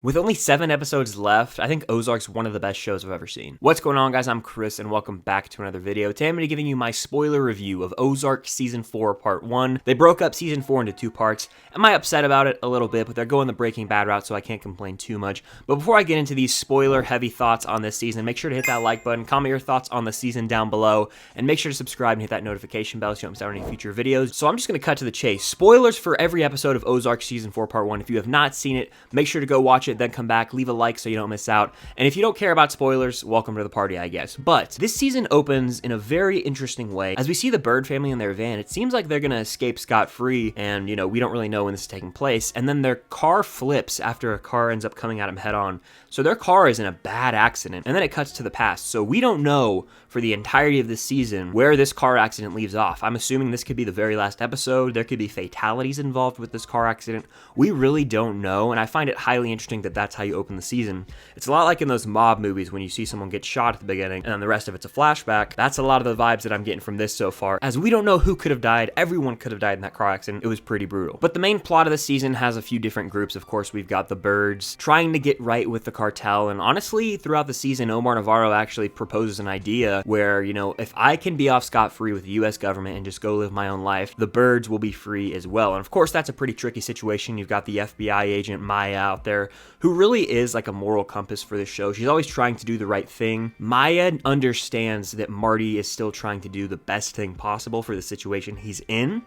With only 7 episodes left, I think Ozark's one of the best shows I've ever seen. What's going on, guys? I'm Chris, and welcome back to another video. Today I'm going to be giving you my spoiler review of Ozark Season 4 Part 1. They broke up Season 4 into 2 parts. Am I upset about it? A little bit, but they're going the Breaking Bad route, so I can't complain too much. But before I get into these spoiler-heavy thoughts on this season, make sure to hit that like button, comment your thoughts on the season down below, and make sure to subscribe and hit that notification bell so you don't miss out on any future videos. So I'm just going to cut to the chase. Spoilers for every episode of Ozark Season 4 Part 1. If you have not seen it, make sure to go watch it, then come back, leave a like so you don't miss out. And if you don't care about spoilers, welcome to the party, I guess. But this season opens in a very interesting way. As we see the Bird family in their van, it seems like they're gonna escape scot-free, and we don't really know when this is taking place. And then their car flips after a car ends up coming at them head on. So their car is in a bad accident, and then it cuts to the past. So we don't know for the entirety of this season where this car accident leaves off. I'm assuming this could be the very last episode. There could be fatalities involved with this car accident. We really don't know, and I find it highly interesting that that's how you open the season. It's a lot like in those mob movies when you see someone get shot at the beginning and then the rest of it's a flashback. That's a lot of the vibes that I'm getting from this so far, as we don't know who could have died. Everyone could have died in that car accident. It was pretty brutal. But the main plot of the season has a few different groups. Of course, we've got the Birds trying to get right with the cartel, and honestly, throughout the season, Omar Navarro actually proposes an idea where, if I can be off scot-free with the US government and just go live my own life, the Birds will be free as well. And of course, that's a pretty tricky situation. You've got the FBI agent Maya out there, who really is like a moral compass for this show. She's always trying to do the right thing. Maya understands that Marty is still trying to do the best thing possible for the situation he's in.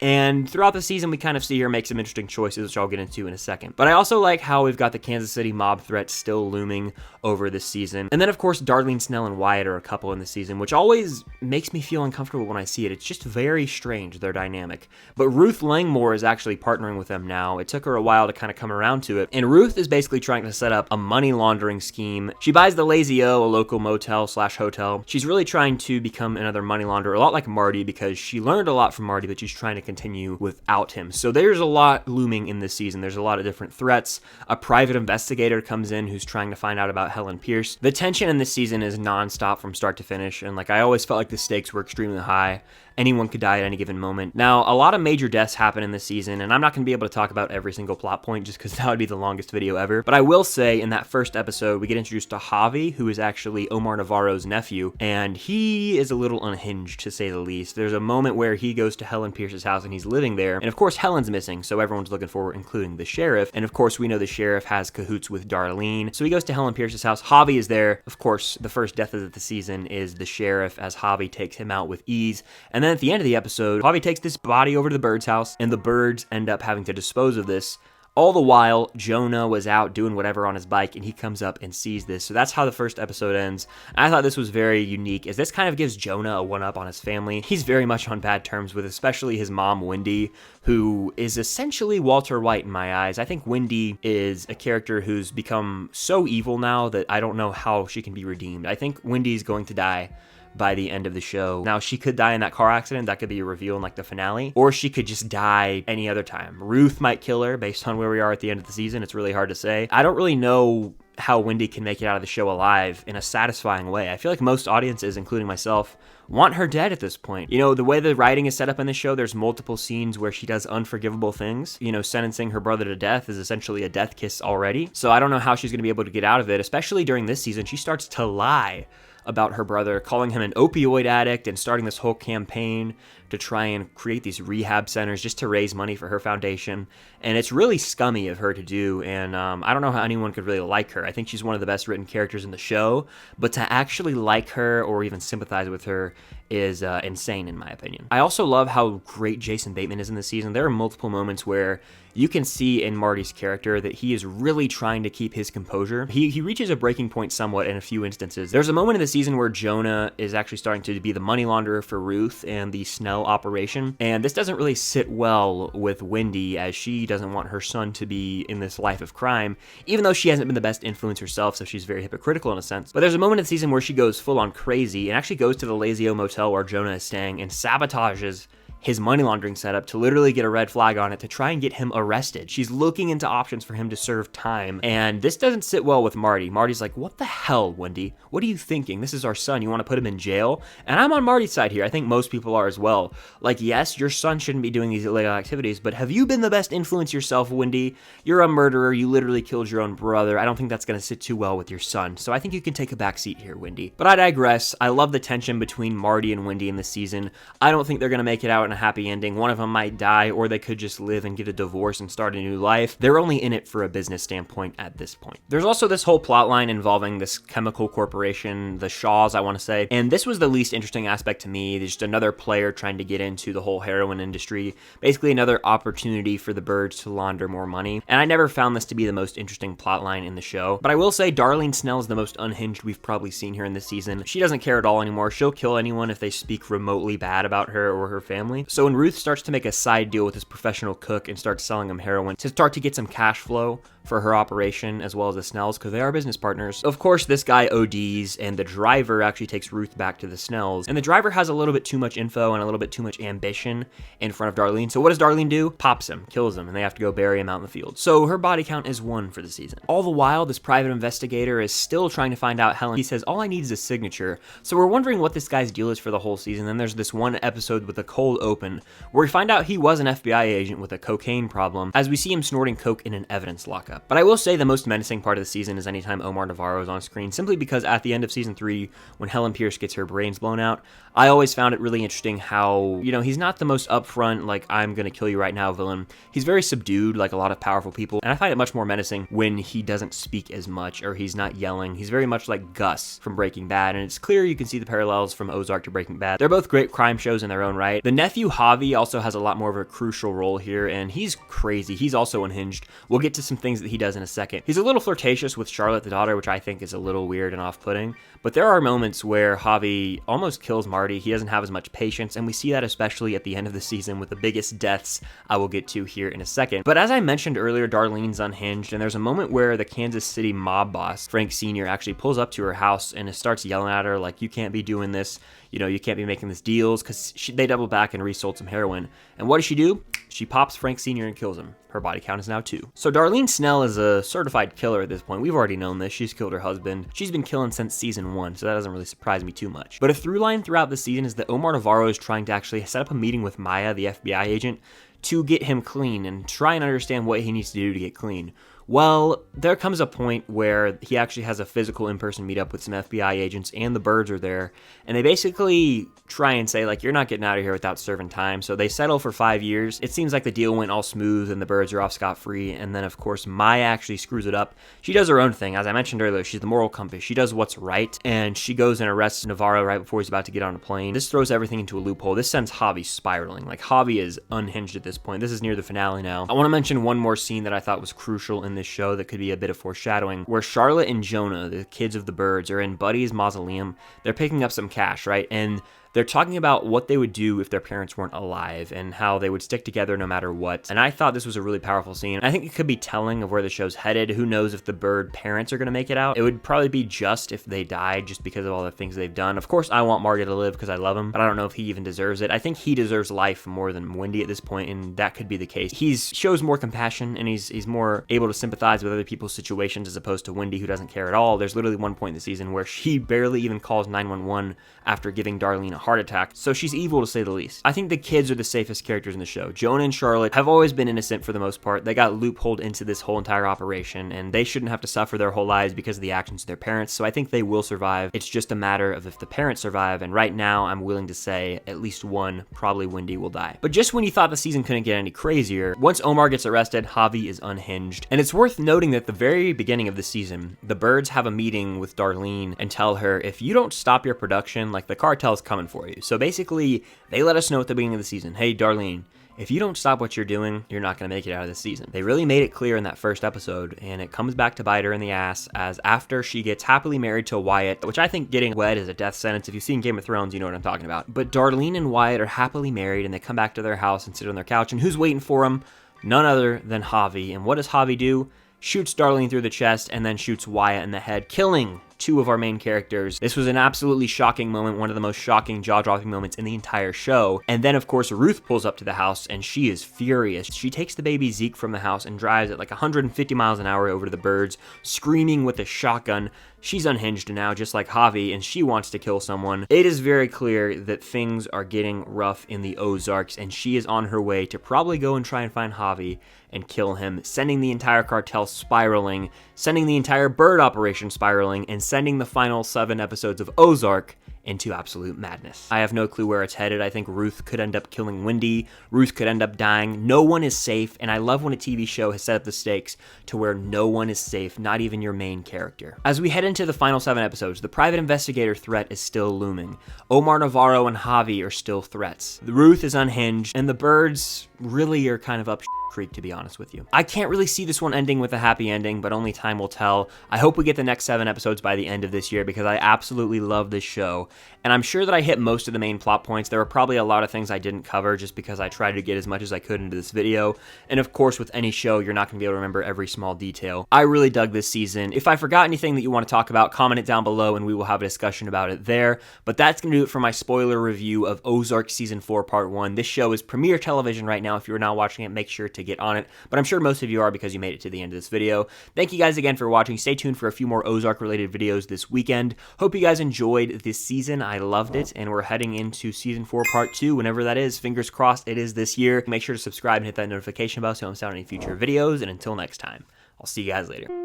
And throughout the season, we kind of see her make some interesting choices, which I'll get into in a second. But I also like how we've got the Kansas City mob threat still looming over this season. And then, of course, Darlene Snell and Wyatt are a couple in the season, which always makes me feel uncomfortable when I see it. It's just very strange, their dynamic. But Ruth Langmore is actually partnering with them now. It took her a while to kind of come around to it. And Ruth is basically trying to set up a money laundering scheme. She buys the Lazy O, a local motel/hotel. She's really trying to become another money launderer, a lot like Marty, because she learned a lot from Marty, but she's trying to continue without him. So there's a lot looming in this season. There's a lot of different threats. A private investigator comes in who's trying to find out about Helen Pierce. The tension in this season is nonstop from start to finish, and I always felt like the stakes were extremely high. Anyone could die at any given moment. Now, a lot of major deaths happen in this season, and I'm not going to be able to talk about every single plot point just because that would be the longest video ever. But I will say, in that first episode, we get introduced to Javi, who is actually Omar Navarro's nephew, and he is a little unhinged, to say the least. There's a moment where he goes to Helen Pierce's house, and he's living there, and of course, Helen's missing, so everyone's looking for her, including the sheriff. And of course, we know the sheriff has cahoots with Darlene, so he goes to Helen Pierce's house. Javi is there. Of course, the first death of the season is the sheriff, as Javi takes him out with ease. And then at the end of the episode, Javi takes this body over to the Birds' house, and the Birds end up having to dispose of this. All the while, Jonah was out doing whatever on his bike, and he comes up and sees this. So that's how the first episode ends. I thought this was very unique, as this kind of gives Jonah a one-up on his family. He's very much on bad terms with especially his mom, Wendy, who is essentially Walter White in my eyes. I think Wendy is a character who's become so evil now that I don't know how she can be redeemed. I think Wendy's going to die by the end of the show. Now, she could die in that car accident. That could be a reveal in the finale, or she could just die any other time. Ruth might kill her based on where we are at the end of the season. It's really hard to say. I don't really know how Wendy can make it out of the show alive in a satisfying way. I feel like most audiences, including myself, want her dead at this point. The way the writing is set up in the show, there's multiple scenes where she does unforgivable things. Sentencing her brother to death is essentially a death kiss already. So I don't know how she's going to be able to get out of it, especially during this season. She starts to lie about her brother, calling him an opioid addict, and starting this whole campaign to try and create these rehab centers just to raise money for her foundation. And it's really scummy of her to do, and I don't know how anyone could really like her. I think she's one of the best written characters in the show, but to actually like her or even sympathize with her is insane in my opinion. I also love how great Jason Bateman is in this season. There are multiple moments where you can see in Marty's character that he is really trying to keep his composure. He reaches a breaking point somewhat in a few instances. There's a moment in the season where Jonah is actually starting to be the money launderer for Ruth and the Snell operation, and this doesn't really sit well with Wendy, as she doesn't want her son to be in this life of crime, even though she hasn't been the best influence herself, so she's very hypocritical in a sense. But there's a moment in the season where she goes full on crazy and actually goes to the Lazy O motel where Jonah is staying and sabotages his money laundering setup to literally get a red flag on it to try and get him arrested. She's looking into options for him to serve time, and this doesn't sit well with Marty. Marty's like, what the hell, Wendy? What are you thinking? This is our son. You want to put him in jail? And I'm on Marty's side here. I think most people are as well. Like, yes, your son shouldn't be doing these illegal activities, but have you been the best influence yourself, Wendy? You're a murderer. You literally killed your own brother. I don't think that's going to sit too well with your son. So I think you can take a back seat here, Wendy. But I digress. I love the tension between Marty and Wendy in this season. I don't think they're going to make it out in a happy ending. One of them might die, or they could just live and get a divorce and start a new life. They're only in it for a business standpoint at this point. There's also this whole plot line involving this chemical corporation, the Shaws, I want to say. And this was the least interesting aspect to me. There's just another player trying to get into the whole heroin industry. Basically another opportunity for the birds to launder more money. And I never found this to be the most interesting plot line in the show. But I will say Darlene Snell is the most unhinged we've probably seen here in this season. She doesn't care at all anymore. She'll kill anyone if they speak remotely bad about her or her family. So when Ruth starts to make a side deal with this professional cook and starts selling him heroin to start to get some cash flow for her operation as well as the Snells, because they are business partners. Of course, this guy ODs, and the driver actually takes Ruth back to the Snells. And the driver has a little bit too much info and a little bit too much ambition in front of Darlene. So what does Darlene do? Pops him, kills him, and they have to go bury him out in the field. So her body count is 1 for the season. All the while, this private investigator is still trying to find out Helen. He says, all I need is a signature. So we're wondering what this guy's deal is for the whole season. Then there's this one episode with a cold open where we find out he was an FBI agent with a cocaine problem, as we see him snorting coke in an evidence lockup. But I will say the most menacing part of the season is anytime Omar Navarro is on screen, simply because at the end of season 3, when Helen Pierce gets her brains blown out, I always found it really interesting how, you know, he's not the most upfront, like, I'm gonna kill you right now villain. He's very subdued, like a lot of powerful people, and I find it much more menacing when he doesn't speak as much, or he's not yelling. He's very much like Gus from Breaking Bad, and it's clear you can see the parallels from Ozark to Breaking Bad. They're both great crime shows in their own right. The nephew Javi also has a lot more of a crucial role here, and he's crazy. He's also unhinged. We'll get to some things that he does in a second. He's a little flirtatious with Charlotte, the daughter, which I think is a little weird and off-putting, but there are moments where Javi almost kills Marty. He doesn't have as much patience, and we see that especially at the end of the season with the biggest deaths I will get to here in a second. But as I mentioned earlier, Darlene's unhinged, and there's a moment where the Kansas City mob boss, Frank Sr., actually pulls up to her house and starts yelling at her like, you can't be doing this, you know, you can't be making these deals, because they double back and resold some heroin. And what does she do? She pops Frank Sr. and kills him. Her body count is now 2. So Darlene Snell is a certified killer at this point. We've already known this. She's killed her husband. She's been killing since season 1, so that doesn't really surprise me too much. But a through line throughout the season is that Omar Navarro is trying to actually set up a meeting with Maya, the FBI agent, to get him clean and try and understand what he needs to do to get clean. Well, there comes a point where he actually has a physical in-person meetup with some FBI agents, and the birds are there, and they basically try and say, like, you're not getting out of here without serving time. So they settle for 5 years. It seems like the deal went all smooth and the birds are off scot-free, and then of course Maya actually screws it up. She does her own thing. As I mentioned earlier, she's the moral compass. She does what's right, and she goes and arrests Navarro right before he's about to get on a plane. This throws everything into a loophole. This sends Javi spiraling. Like, Javi is unhinged at this point. This is near the finale now. I want to mention one more scene that I thought was crucial in this show that could be a bit of foreshadowing, where Charlotte and Jonah, the kids of the birds, are in Buddy's mausoleum. They're picking up some cash, right? And they're talking about what they would do if their parents weren't alive and how they would stick together no matter what. And I thought this was a really powerful scene. I think it could be telling of where the show's headed. Who knows if the bird parents are going to make it out. It would probably be just if they died, just because of all the things they've done. Of course, I want Marty to live because I love him, but I don't know if he even deserves it. I think he deserves life more than Wendy at this point, and that could be the case. He shows more compassion, and he's more able to sympathize with other people's situations as opposed to Wendy, who doesn't care at all. There's literally one point in the season where she barely even calls 911 after giving Darlene a heart attack. So she's evil, to say the least. I think the kids are the safest characters in the show. Jonah and Charlotte have always been innocent for the most part. They got loopholed into this whole entire operation, and they shouldn't have to suffer their whole lives because of the actions of their parents, so I think they will survive. It's just a matter of if the parents survive, and right now I'm willing to say at least one, probably Wendy, will die. But just when you thought the season couldn't get any crazier, once Omar gets arrested, Javi is unhinged. And it's worth noting that at the very beginning of the season, the birds have a meeting with Darlene and tell her, if you don't stop your production, like, the cartel's coming for you. So basically, they let us know at the beginning of the season, hey, Darlene, if you don't stop what you're doing, you're not going to make it out of this season. They really made it clear in that first episode, and it comes back to bite her in the ass, as after she gets happily married to Wyatt, which I think getting wed is a death sentence. If you've seen Game of Thrones, you know what I'm talking about. But Darlene and Wyatt are happily married, and they come back to their house and sit on their couch, and who's waiting for them? None other than Javi. And what does Javi do? Shoots Darlene through the chest and then shoots Wyatt in the head, killing two of our main characters. This was an absolutely shocking moment, one of the most shocking, jaw-dropping moments in the entire show. And then, of course, Ruth pulls up to the house, and she is furious. She takes the baby Zeke from the house and drives at like 150 miles an hour over to the birds, screaming with a shotgun. She's unhinged now, just like Javi, and she wants to kill someone. It is very clear that things are getting rough in the Ozarks, and she is on her way to probably go and try and find Javi and kill him, sending the entire cartel spiraling, sending the entire bird operation spiraling, and sending the final 7 episodes of Ozark into absolute madness. I have no clue where it's headed. I think Ruth could end up killing Wendy. Ruth could end up dying. No one is safe, and I love when a TV show has set up the stakes to where no one is safe, not even your main character. As we head into the final 7 episodes, the private investigator threat is still looming. Omar, Navarro, and Javi are still threats. Ruth is unhinged, and the birds really are kind of up creek, to be honest with you. I can't really see this one ending with a happy ending, but only time will tell. I hope we get the next 7 episodes by the end of this year because I absolutely love this show, and I'm sure that I hit most of the main plot points. There were probably a lot of things I didn't cover just because I tried to get as much as I could into this video, and of course with any show, you're not going to be able to remember every small detail. I really dug this season. If I forgot anything that you want to talk about, comment it down below and we will have a discussion about it there, but that's going to do it for my spoiler review of Ozark Season 4 Part 1. This show is premiere television right now. If you're not watching it, make sure to get on it, but I'm sure most of you are because you made it to the end of this video. Thank you guys again for watching. Stay tuned for a few more Ozark related videos this weekend. Hope you guys enjoyed this season. I loved it, and we're heading into Season 4 Part 2 whenever that is. Fingers crossed it is this year. Make sure to subscribe and hit that notification bell so you don't miss out on any future videos, and until next time, I'll see you guys later.